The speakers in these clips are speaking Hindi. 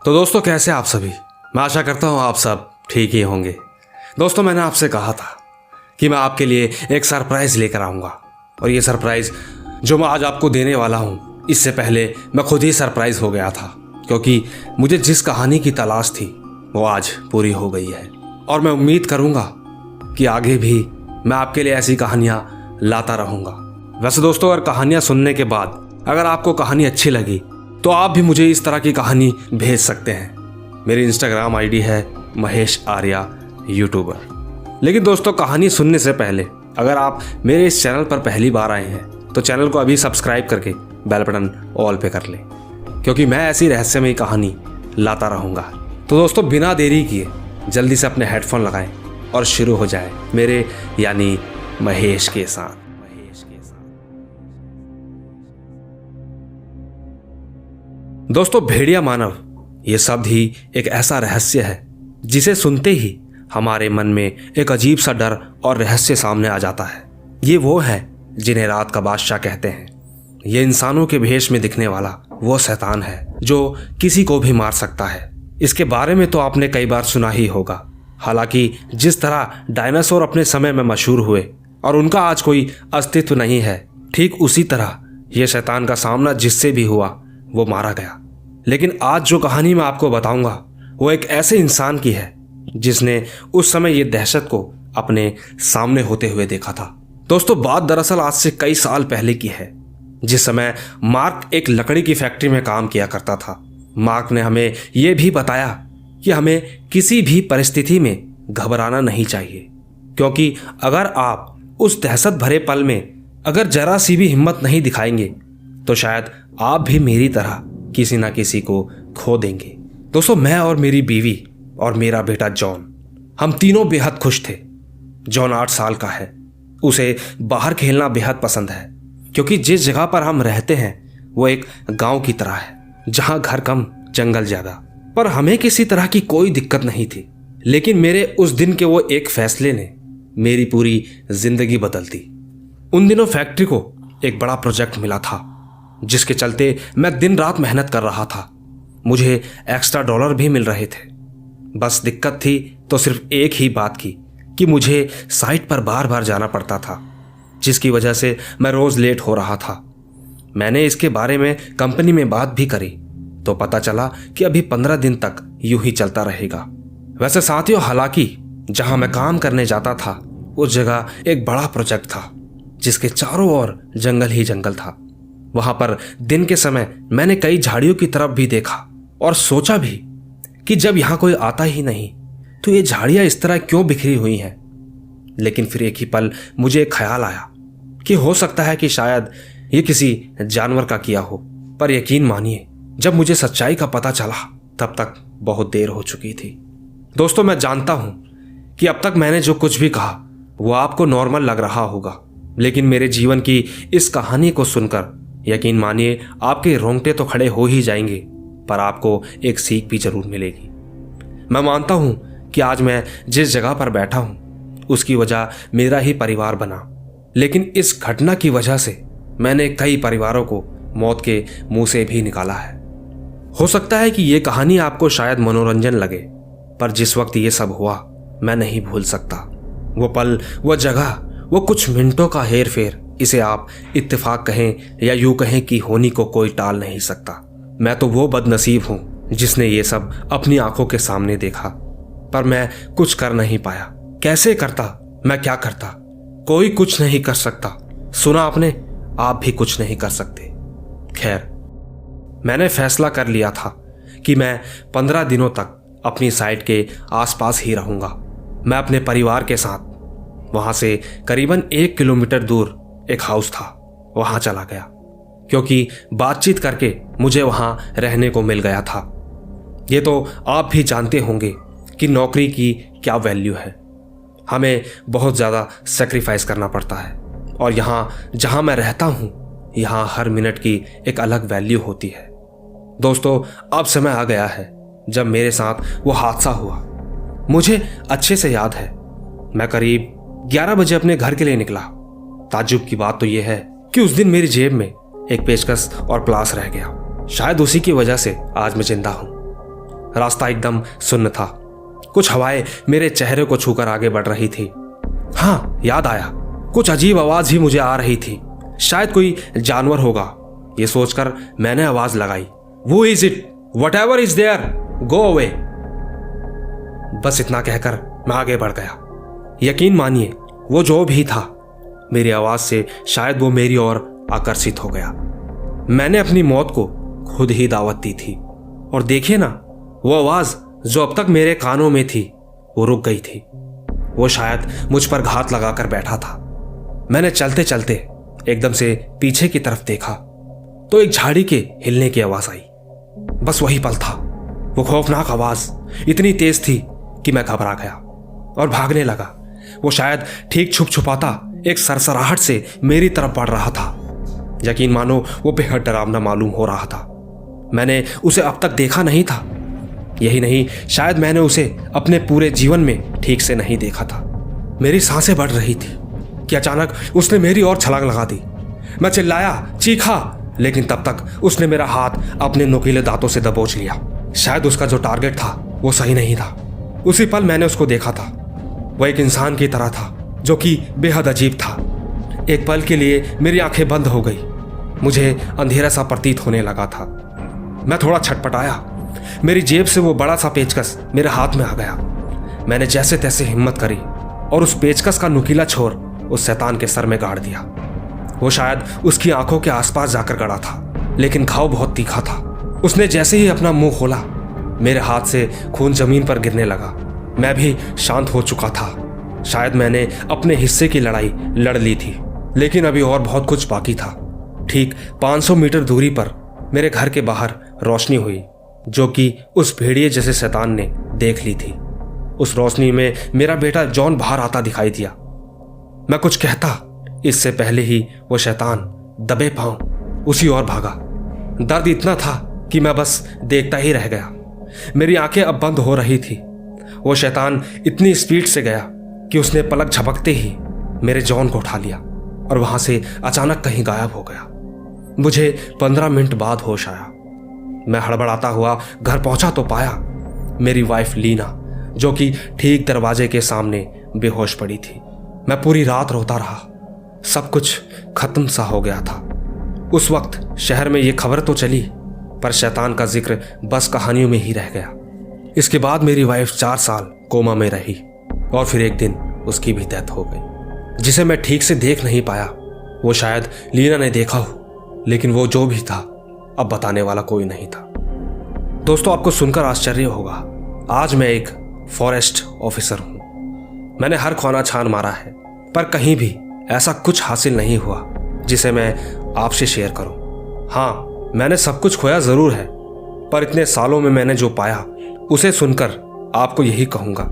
तो दोस्तों, कैसे आप सभी? मैं आशा करता हूँ आप सब ठीक ही होंगे। दोस्तों, मैंने आपसे कहा था कि मैं आपके लिए एक सरप्राइज़ लेकर आऊँगा, और ये सरप्राइज़ जो मैं आज आपको देने वाला हूँ, इससे पहले मैं खुद ही सरप्राइज़ हो गया था, क्योंकि मुझे जिस कहानी की तलाश थी वो आज पूरी हो गई है। और मैं उम्मीद करूँगा कि आगे भी मैं आपके लिए ऐसी कहानियाँ लाता रहूँगा। वैसे दोस्तों, अगर कहानियाँ सुनने के बाद अगर आपको कहानी अच्छी लगी तो आप भी मुझे इस तरह की कहानी भेज सकते हैं। मेरी इंस्टाग्राम आईडी है महेश आर्या यूट्यूबर। लेकिन दोस्तों, कहानी सुनने से पहले अगर आप मेरे इस चैनल पर पहली बार आए हैं तो चैनल को अभी सब्सक्राइब करके बेल बटन ऑल पे कर लें, क्योंकि मैं ऐसी रहस्यमयी कहानी लाता रहूँगा। तो दोस्तों, बिना देरी किए जल्दी से अपने हेडफोन लगाएं और शुरू हो जाए मेरे यानी महेश के साथ। दोस्तों, भेड़िया मानव ये शब्द ही एक ऐसा रहस्य है जिसे सुनते ही हमारे मन में एक अजीब सा डर और रहस्य सामने आ जाता है। ये वो है जिन्हें रात का बादशाह कहते हैं। ये इंसानों के भेष में दिखने वाला वो शैतान है जो किसी को भी मार सकता है। इसके बारे में तो आपने कई बार सुना ही होगा। हालांकि जिस तरह डायनासोर अपने समय में मशहूर हुए और उनका आज कोई अस्तित्व नहीं है, ठीक उसी तरह ये शैतान का सामना जिससे भी हुआ वो मारा गया। लेकिन आज जो कहानी मैं आपको बताऊंगा वो एक ऐसे इंसान की है जिसने उस समय ये दहशत को अपने सामने होते हुए देखा था। दोस्तों, बात दरअसल आज से कई साल पहले की है, जिस समय मार्क एक लकड़ी की फैक्ट्री में काम किया करता था। मार्क ने हमें यह भी बताया कि हमें किसी भी परिस्थिति में घबराना नहीं चाहिए, क्योंकि अगर आप उस दहशत भरे पल में अगर जरा सी भी हिम्मत नहीं दिखाएंगे तो शायद आप भी मेरी तरह किसी ना किसी को खो देंगे। दोस्तों, मैं और मेरी बीवी और मेरा बेटा जॉन, हम तीनों बेहद खुश थे। जॉन 8 साल का है। उसे बाहर खेलना बेहद पसंद है, क्योंकि जिस जगह पर हम रहते हैं वो एक गांव की तरह है, जहां घर कम जंगल ज्यादा। पर हमें किसी तरह की कोई दिक्कत नहीं थी। लेकिन मेरे उस दिन के वो एक फैसले ने मेरी पूरी जिंदगी बदल दी। उन दिनों फैक्ट्री को एक बड़ा प्रोजेक्ट मिला था, जिसके चलते मैं दिन रात मेहनत कर रहा था। मुझे एक्स्ट्रा डॉलर भी मिल रहे थे। बस दिक्कत थी तो सिर्फ एक ही बात की कि मुझे साइट पर बार बार जाना पड़ता था, जिसकी वजह से मैं रोज लेट हो रहा था। मैंने इसके बारे में कंपनी में बात भी करी तो पता चला कि अभी 15 दिन तक यूं ही चलता रहेगा। वैसे साथियों, हालांकि जहां मैं काम करने जाता था उस जगह एक बड़ा प्रोजेक्ट था, जिसके चारों ओर जंगल ही जंगल था। वहां पर दिन के समय मैंने कई झाड़ियों की तरफ भी देखा और सोचा भी कि जब यहां कोई आता ही नहीं तो ये झाड़ियां इस तरह क्यों बिखरी हुई हैं। लेकिन फिर एक ही पल मुझे एक ख्याल आया कि हो सकता है कि शायद ये किसी जानवर का किया हो। पर यकीन मानिए, जब मुझे सच्चाई का पता चला तब तक बहुत देर हो चुकी थी। दोस्तों, मैं जानता हूं कि अब तक मैंने जो कुछ भी कहा वो आपको नॉर्मल लग रहा होगा, लेकिन मेरे जीवन की इस कहानी को सुनकर यकीन मानिए आपके रोंगटे तो खड़े हो ही जाएंगे, पर आपको एक सीख भी जरूर मिलेगी। मैं मानता हूं कि आज मैं जिस जगह पर बैठा हूं उसकी वजह मेरा ही परिवार बना, लेकिन इस घटना की वजह से मैंने कई परिवारों को मौत के मुंह से भी निकाला है। हो सकता है कि यह कहानी आपको शायद मनोरंजन लगे, पर जिस वक्त ये सब हुआ मैं नहीं भूल सकता। वो पल, वो जगह, वो कुछ मिनटों का हेर फेर, इसे आप इत्तेफाक कहें या यूं कहें कि होनी को कोई टाल नहीं सकता। मैं तो वो बदनसीब हूं जिसने ये सब अपनी आंखों के सामने देखा, पर मैं कुछ कर नहीं पाया। कैसे करता, मैं क्या करता? कोई कुछ नहीं कर सकता। सुना आपने, आप भी कुछ नहीं कर सकते। खैर, मैंने फैसला कर लिया था कि मैं 15 दिनों तक अपनी साइट के आसपास ही रहूंगा। मैं अपने परिवार के साथ वहां से करीबन 1 किलोमीटर दूर एक हाउस था, वहां चला गया, क्योंकि बातचीत करके मुझे वहां रहने को मिल गया था। ये तो आप भी जानते होंगे कि नौकरी की क्या वैल्यू है। हमें बहुत ज़्यादा सेक्रीफाइस करना पड़ता है, और यहाँ जहाँ मैं रहता हूँ यहाँ हर मिनट की एक अलग वैल्यू होती है। दोस्तों, अब समय आ गया है जब मेरे साथ वो हादसा हुआ। मुझे अच्छे से याद है, मैं करीब 11 बजे अपने घर के लिए निकला। ताज्जुब की बात तो यह है कि उस दिन मेरी जेब में एक पेचकस और प्लास रह गया। शायद उसी की वजह से आज मैं जिंदा हूं। रास्ता एकदम सुन्न था। कुछ हवाएं मेरे चेहरे को छूकर आगे बढ़ रही थी। हाँ, याद आया, कुछ अजीब आवाज ही मुझे आ रही थी। शायद कोई जानवर होगा, ये सोचकर मैंने आवाज लगाई, Who is it? Whatever is there, go away. बस इतना कहकर मैं आगे बढ़ गया। यकीन मानिए, वो जो भी था, मेरी आवाज से शायद वो मेरी ओर आकर्षित हो गया। मैंने अपनी मौत को खुद ही दावत दी थी। और देखिए ना, वो आवाज जो अब तक मेरे कानों में थी, वो रुक गई थी। वो शायद मुझ पर घात लगाकर बैठा था। मैंने चलते चलते एकदम से पीछे की तरफ देखा तो एक झाड़ी के हिलने की आवाज आई। बस वही पल था। वो खौफनाक आवाज इतनी तेज थी कि मैं घबरा गया और भागने लगा। वो शायद ठीक छुप छुपाता एक सरसराहट से मेरी तरफ बढ़ रहा था। यकीन मानो, वो बेहद डरावना मालूम हो रहा था। मैंने उसे अब तक देखा नहीं था। यही नहीं, शायद मैंने उसे अपने पूरे जीवन में ठीक से नहीं देखा था। मेरी सांसें बढ़ रही थी कि अचानक उसने मेरी ओर छलांग लगा दी। मैं चिल्लाया, चीखा, लेकिन तब तक उसने मेरा हाथ अपने नुकीले दांतों से दबोच लिया। शायद उसका जो टारगेट था वो सही नहीं था। उसी पल मैंने उसको देखा था। वो एक इंसान की तरह था, जो कि बेहद अजीब था। एक पल के लिए मेरी आंखें बंद हो गई। मुझे अंधेरा सा प्रतीत होने लगा था। मैं थोड़ा छटपटाया। मेरी जेब से वो बड़ा सा पेचकस मेरे हाथ में आ गया। मैंने जैसे तैसे हिम्मत करी और उस पेचकस का नुकीला छोर उस शैतान के सर में गाड़ दिया। वो शायद उसकी आंखों के आसपास जाकर गड़ा था, लेकिन घाव बहुत तीखा था। उसने जैसे ही अपना मुंह खोला, मेरे हाथ से खून जमीन पर गिरने लगा। मैं भी शांत हो चुका था। शायद मैंने अपने हिस्से की लड़ाई लड़ ली थी, लेकिन अभी और बहुत कुछ बाकी था। ठीक 500 मीटर दूरी पर मेरे घर के बाहर रोशनी हुई, जो कि उस भेड़िए जैसे शैतान ने देख ली थी। उस रोशनी में मेरा बेटा जॉन बाहर आता दिखाई दिया। मैं कुछ कहता इससे पहले ही वो शैतान दबे पांव उसी ओर भागा। दर्द इतना था कि मैं बस देखता ही रह गया। मेरी आंखें अब बंद हो रही थी। वो शैतान इतनी स्पीड से गया कि उसने पलक झपकते ही मेरे जॉन को उठा लिया और वहां से अचानक कहीं गायब हो गया। मुझे 15 मिनट बाद होश आया। मैं हड़बड़ाता हुआ घर पहुंचा तो पाया मेरी वाइफ लीना, जो कि ठीक दरवाजे के सामने बेहोश पड़ी थी। मैं पूरी रात रोता रहा। सब कुछ खत्म सा हो गया था। उस वक्त शहर में ये खबर तो चली, पर शैतान का जिक्र बस कहानियों में ही रह गया। इसके बाद मेरी वाइफ 4 साल कोमा में रही और फिर एक दिन उसकी भी डेथ हो गई, जिसे मैं ठीक से देख नहीं पाया। वो शायद लीना ने देखा हो, लेकिन वो जो भी था अब बताने वाला कोई नहीं था। दोस्तों, आपको सुनकर आश्चर्य होगा, आज मैं एक फॉरेस्ट ऑफिसर हूं। मैंने हर कोना छान मारा है, पर कहीं भी ऐसा कुछ हासिल नहीं हुआ जिसे मैं आपसे शेयर करूं। हाँ, मैंने सब कुछ खोया जरूर है, पर इतने सालों में मैंने जो पाया उसे सुनकर आपको यही कहूंगा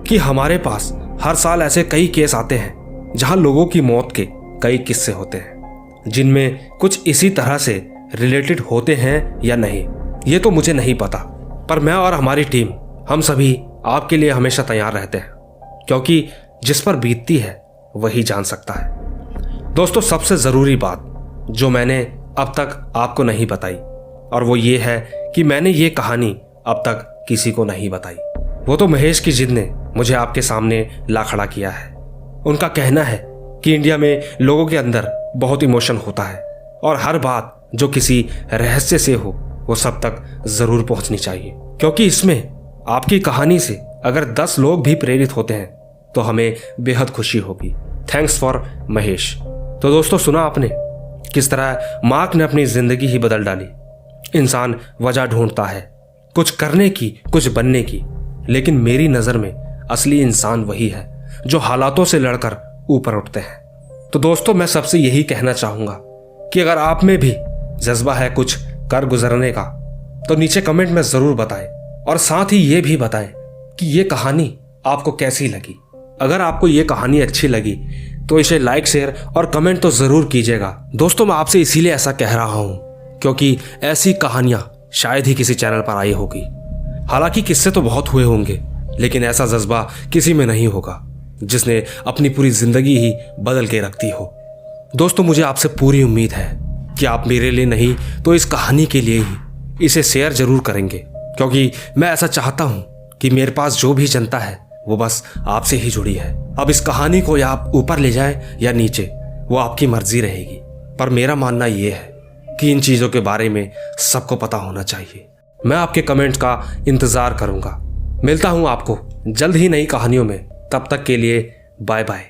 कि हमारे पास हर साल ऐसे कई केस आते हैं जहां लोगों की मौत के कई किस्से होते हैं, जिनमें कुछ इसी तरह से रिलेटेड होते हैं या नहीं, ये तो मुझे नहीं पता। पर मैं और हमारी टीम, हम सभी आपके लिए हमेशा तैयार रहते हैं, क्योंकि जिस पर बीतती है वही जान सकता है। दोस्तों, सबसे जरूरी बात जो मैंने अब तक आपको नहीं बताई, और वो ये है कि मैंने ये कहानी अब तक किसी को नहीं बताई। वो तो महेश की जिद ने मुझे आपके सामने ला खड़ा किया है। उनका कहना है कि इंडिया में लोगों के अंदर बहुत इमोशन होता है और हर बात जो किसी रहस्य से हो वो सब तक जरूर पहुंचनी चाहिए, क्योंकि इसमें आपकी कहानी से अगर 10 लोग भी प्रेरित होते हैं तो हमें बेहद खुशी होगी। Thanks for Mahesh. तो दोस्तों, सुना आपने किस तरह मार्क ने अपनी जिंदगी ही बदल डाली। इंसान वजह ढूंढता है कुछ करने की, कुछ बनने की, लेकिन मेरी नजर में असली इंसान वही है जो हालातों से लड़कर ऊपर उठते हैं। तो दोस्तों, मैं सबसे यही कहना चाहूंगा कि अगर आप में भी जज्बा है कुछ कर गुजरने का, तो नीचे कमेंट में जरूर बताएं, और साथ ही ये भी बताएं कि ये कहानी आपको कैसी लगी। अगर आपको ये कहानी अच्छी लगी तो इसे लाइक, शेयर और कमेंट तो जरूर कीजिएगा। दोस्तों, मैं आपसे इसीलिए ऐसा कह रहा हूं क्योंकि ऐसी कहानियां शायद ही किसी चैनल पर आई होगी। हालांकि किस्से तो बहुत हुए होंगे, लेकिन ऐसा जज्बा किसी में नहीं होगा जिसने अपनी पूरी जिंदगी ही बदल के रख दी हो। दोस्तों, मुझे आपसे पूरी उम्मीद है कि आप मेरे लिए नहीं तो इस कहानी के लिए ही इसे शेयर जरूर करेंगे, क्योंकि मैं ऐसा चाहता हूं कि मेरे पास जो भी जनता है वो बस आपसे ही जुड़ी है। अब इस कहानी को या आप ऊपर ले जाएं या नीचे, वो आपकी मर्जी रहेगी, पर मेरा मानना ये है कि इन चीज़ों के बारे में सबको पता होना चाहिए। मैं आपके कमेंट्स का इंतज़ार करूंगा। मिलता हूं आपको जल्द ही नई कहानियों में। तब तक के लिए बाय बाय।